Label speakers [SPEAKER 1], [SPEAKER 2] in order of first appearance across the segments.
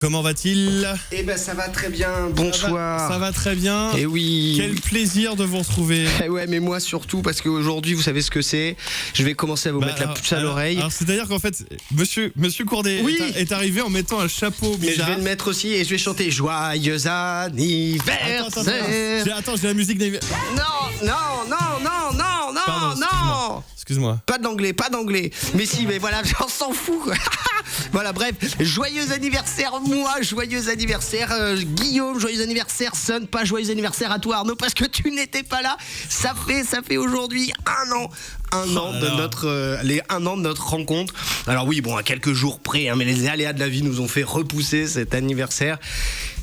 [SPEAKER 1] Comment va-t-il?
[SPEAKER 2] Eh ben ça va très bien, bonsoir.
[SPEAKER 1] Ça va très bien.
[SPEAKER 2] Et oui.
[SPEAKER 1] Quel plaisir de vous retrouver.
[SPEAKER 2] Eh ouais, mais moi surtout parce qu'aujourd'hui, vous savez ce que c'est. Je vais commencer à vous mettre la puce à l'oreille.
[SPEAKER 1] Alors c'est-à-dire qu'en fait, Monsieur Courdet est arrivé en mettant un chapeau bizarre.
[SPEAKER 2] Mais je vais le mettre aussi et je vais chanter Joyeux anniversaire.
[SPEAKER 1] Attends, j'ai la musique d'anniversaire.
[SPEAKER 2] Non.
[SPEAKER 1] Excuse-moi.
[SPEAKER 2] Pas d'anglais. Mais si, mais voilà, on s'en fout. Voilà, bref, joyeux anniversaire moi, joyeux anniversaire Guillaume, joyeux anniversaire Son, pas joyeux anniversaire à toi Arnaud parce que tu n'étais pas là. Ça fait aujourd'hui un an de notre rencontre. Alors oui, bon, à quelques jours près, hein, mais les aléas de la vie nous ont fait repousser cet anniversaire.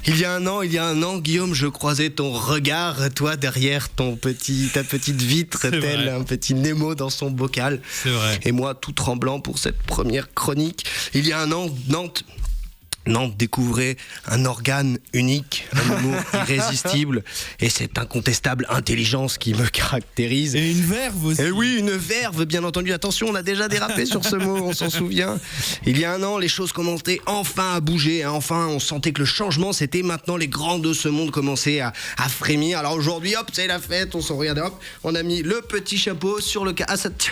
[SPEAKER 2] Il y a un an, Guillaume, je croisais ton regard, toi derrière ta petite vitre, tel un petit Nemo dans son bocal.
[SPEAKER 1] C'est vrai.
[SPEAKER 2] Et moi, tout tremblant pour cette première chronique. Il y a un an, Nantes découvrait un organe unique, un humour irrésistible et cette incontestable intelligence qui me caractérise.
[SPEAKER 1] Et une verve aussi.
[SPEAKER 2] Et oui, une verve, bien entendu. Attention, on a déjà dérapé sur ce mot, on s'en souvient. Il y a un an, les choses commençaient enfin à bouger. Enfin, on sentait que le changement, c'était maintenant. Les grands de ce monde commençaient à frémir. Alors aujourd'hui, hop, c'est la fête, on s'en regarde, hop, on a mis le petit chapeau sur le cas. Ah, ça tient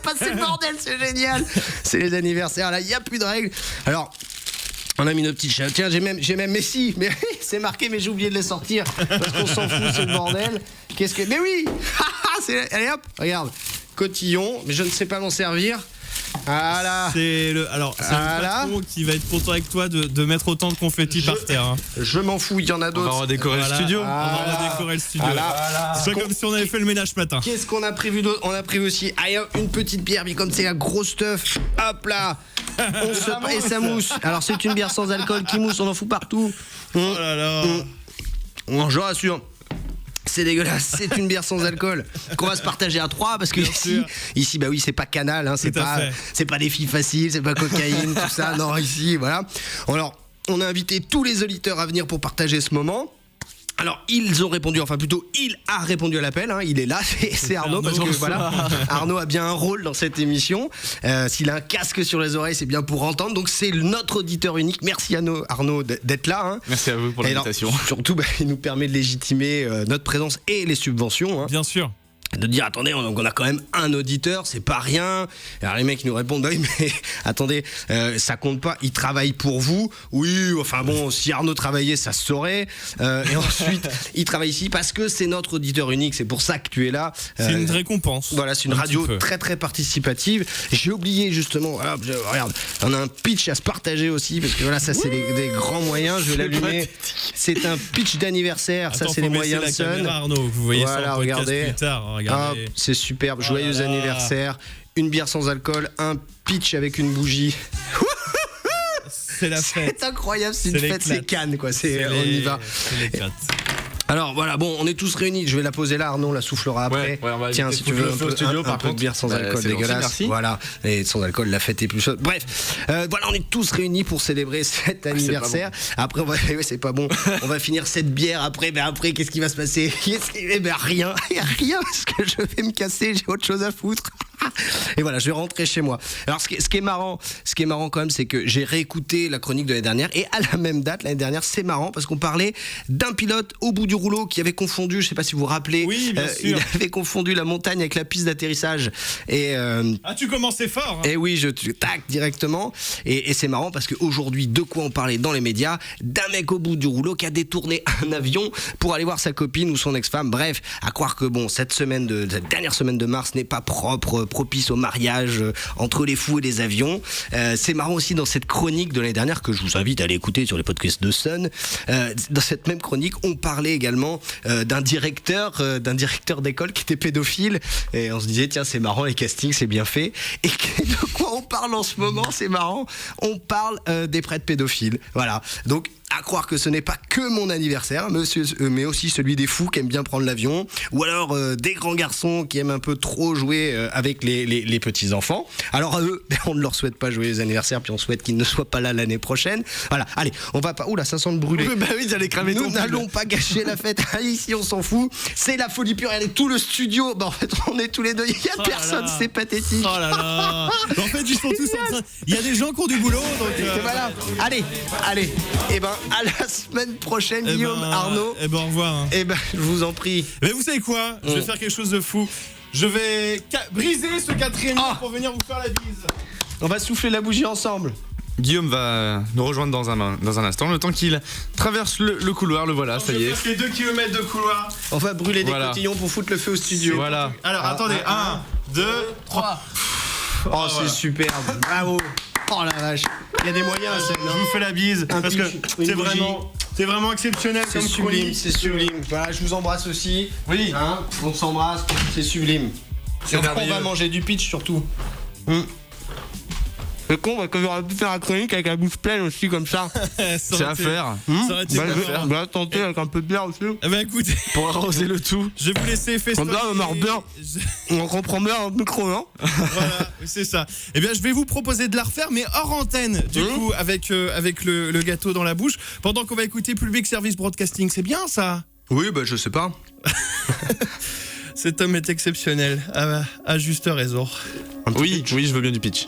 [SPEAKER 2] pas, c'est le bordel, c'est génial. C'est les anniversaires, là, il n'y a plus de règles. Alors, on a mis nos petites chats. Tiens, j'ai même Messi, mais c'est marqué, mais j'ai oublié de les sortir parce qu'on s'en fout, c'est le bordel. Mais oui. Allez hop, regarde, cotillon, mais je ne sais pas m'en servir. Voilà.
[SPEAKER 1] C'est le patron qui va être content avec toi de mettre autant de confettis par terre. Hein.
[SPEAKER 2] Je m'en fous, il y en a d'autres.
[SPEAKER 3] On va redécorer le studio.
[SPEAKER 1] On va redécorer le studio. C'est pas comme si on avait fait le ménage ce matin.
[SPEAKER 2] Qu'est-ce qu'on a prévu d'autre? On a prévu aussi une petite bière, mais comme c'est la grosse stuff, hop là, et ça mousse. Alors c'est une bière sans alcool qui mousse, on en fout partout.
[SPEAKER 1] Oh là là.
[SPEAKER 2] Je rassure. C'est dégueulasse, c'est une bière sans alcool qu'on va se partager à 3 parce que ici bah oui, c'est pas Canal, hein, c'est pas des filles faciles, c'est pas cocaïne, tout ça. Non, ici, voilà. Alors, on a invité tous les auditeurs à venir pour partager ce moment. Alors ils ont répondu, enfin plutôt il a répondu à l'appel, hein, il est là, c'est Arnaud parce que voilà, Arnaud a bien un rôle dans cette émission. S'il a un casque sur les oreilles, c'est bien pour entendre. Donc c'est notre auditeur unique. Merci à Arnaud d'être là. Hein.
[SPEAKER 3] Merci à vous pour l'invitation.
[SPEAKER 2] Surtout, il nous permet de légitimer notre présence et les subventions. Hein.
[SPEAKER 1] Bien sûr.
[SPEAKER 2] De dire attendez, on a quand même un auditeur, c'est pas rien. Alors les mecs nous répondent bah oui mais attendez, ça compte pas, il travaille pour vous. Oui, enfin bon, si Arnaud travaillait ça se saurait. Et ensuite il travaille ici parce que c'est notre auditeur unique, c'est pour ça que tu es là.
[SPEAKER 1] C'est une récompense.
[SPEAKER 2] Voilà, c'est une radio très très participative. J'ai oublié justement, voilà, regarde, on a un pitch à se partager aussi parce que voilà, ça c'est des grands moyens. Je vais l'allumer. C'est un pitch d'anniversaire.
[SPEAKER 1] Attends,
[SPEAKER 2] ça c'est les moyens de Sun.
[SPEAKER 1] Arnaud, vous voyez
[SPEAKER 2] voilà,
[SPEAKER 1] ça en podcast
[SPEAKER 2] regardez.
[SPEAKER 1] Plus tard.
[SPEAKER 2] Ah, c'est superbe, joyeux anniversaire, une bière sans alcool, un pitch avec une bougie.
[SPEAKER 1] C'est la fête.
[SPEAKER 2] C'est incroyable, c'est une fête, c'est Cannes quoi, on y va. Alors voilà, bon, on est tous réunis. Je vais la poser là, Arnaud la soufflera après.
[SPEAKER 3] Ouais,
[SPEAKER 2] tiens, si tu veux un peu de bière sans alcool dégueulasse.
[SPEAKER 3] Merci.
[SPEAKER 2] Voilà, et sans alcool, la fête est plus chaude. Bref, voilà, on est tous réunis pour célébrer cet anniversaire. Après, c'est pas bon. On va finir cette bière. Après, qu'est-ce qui va se passer? Rien, parce que je vais me casser. J'ai autre chose à foutre. Et voilà, je vais rentrer chez moi. Alors, ce qui est marrant quand même, c'est que j'ai réécouté la chronique de l'année dernière et à la même date, l'année dernière, c'est marrant parce qu'on parlait d'un pilote au bout du rouleau qui avait confondu, je sais pas si vous vous rappelez,
[SPEAKER 1] oui, bien sûr.
[SPEAKER 2] Il avait confondu la montagne avec la piste d'atterrissage. Et
[SPEAKER 1] tu commençais fort. Hein.
[SPEAKER 2] Et oui, tac directement. Et c'est marrant parce qu'aujourd'hui, de quoi on parlait dans les médias? D'un mec au bout du rouleau qui a détourné un avion pour aller voir sa copine ou son ex-femme. Bref, à croire que bon, cette dernière semaine de mars n'est pas propice au mariage entre les fous et les avions. C'est marrant aussi dans cette chronique de l'année dernière que je vous invite à aller écouter sur les podcasts de Sun. Dans cette même chronique, on parlait également d'un directeur d'école qui était pédophile et on se disait tiens c'est marrant, les castings c'est bien fait. Et de quoi on parle en ce moment? C'est marrant, on parle des prêtres pédophiles. Voilà, donc à croire que ce n'est pas que mon anniversaire, mais aussi celui des fous qui aiment bien prendre l'avion, ou alors des grands garçons qui aiment un peu trop jouer avec les petits-enfants. Alors à eux, on ne leur souhaite pas joyeux anniversaire, puis on souhaite qu'ils ne soient pas là l'année prochaine. Voilà, allez, on va pas... Oula, ça sent le brûler.
[SPEAKER 3] Bah oui, j'allais cramer ton
[SPEAKER 2] Nous
[SPEAKER 3] pull.
[SPEAKER 2] n'allons pas gâcher la fête. Ici, on s'en fout. C'est la folie pure. Allez, tout le studio. Bah, en fait, on est tous les deux. Il n'y a personne. C'est pathétique.
[SPEAKER 1] Oh là là. En fait, ils sont tous en train. Il y a des gens qui ont du boulot, donc.
[SPEAKER 2] Et voilà. Allez. Et ben, à la semaine prochaine, Guillaume, Arnaud.
[SPEAKER 1] Eh ben, au revoir. Hein.
[SPEAKER 2] Et ben, je vous en prie.
[SPEAKER 1] Mais vous savez quoi? Je vais faire quelque chose de fou. Je vais briser ce 4e mur pour venir vous faire la bise.
[SPEAKER 2] On va souffler la bougie ensemble.
[SPEAKER 3] Guillaume va nous rejoindre dans un instant, le temps qu'il traverse le couloir, le voilà, ça y est.
[SPEAKER 1] Je fais 2 km de couloir.
[SPEAKER 2] On va brûler des
[SPEAKER 3] Voilà.
[SPEAKER 2] cotillons pour foutre le feu au studio.
[SPEAKER 3] Voilà.
[SPEAKER 1] Alors, attendez. 1, 2, 3.
[SPEAKER 2] Oh, c'est superbe. Bravo. Oh la vache. Il y a des moyens,
[SPEAKER 1] Je vous fais la bise parce que c'est vraiment exceptionnel
[SPEAKER 2] C'est
[SPEAKER 1] comme
[SPEAKER 2] sublime,
[SPEAKER 1] chronique.
[SPEAKER 2] c'est sublime. Voilà, je vous embrasse aussi.
[SPEAKER 1] Oui.
[SPEAKER 2] Hein, on s'embrasse, c'est sublime.
[SPEAKER 3] C'est
[SPEAKER 2] On
[SPEAKER 3] merveilleux.
[SPEAKER 2] va manger du pitch surtout. C'est con parce que j'aurais pu faire la chronique avec la bouche pleine aussi comme ça.
[SPEAKER 3] C'est à faire.
[SPEAKER 1] Ça aurait été
[SPEAKER 2] Bah,
[SPEAKER 1] marrant.
[SPEAKER 2] je vais tenter avec un peu de bière aussi.
[SPEAKER 1] Eh ben écoutez,
[SPEAKER 3] Pour arroser le tout.
[SPEAKER 1] je vais vous laisser festoyer.
[SPEAKER 2] Comme ça, on marre bien. On comprend bien le micro, hein.
[SPEAKER 1] Voilà, c'est ça. Eh bien, je vais vous proposer de la refaire, mais hors antenne, du coup, avec le gâteau dans la bouche, pendant qu'on va écouter Public Service Broadcasting. C'est bien, ça?
[SPEAKER 2] Oui, bah je sais pas.
[SPEAKER 1] Cet homme est exceptionnel, à juste raison.
[SPEAKER 3] Oui, je veux bien du pitch.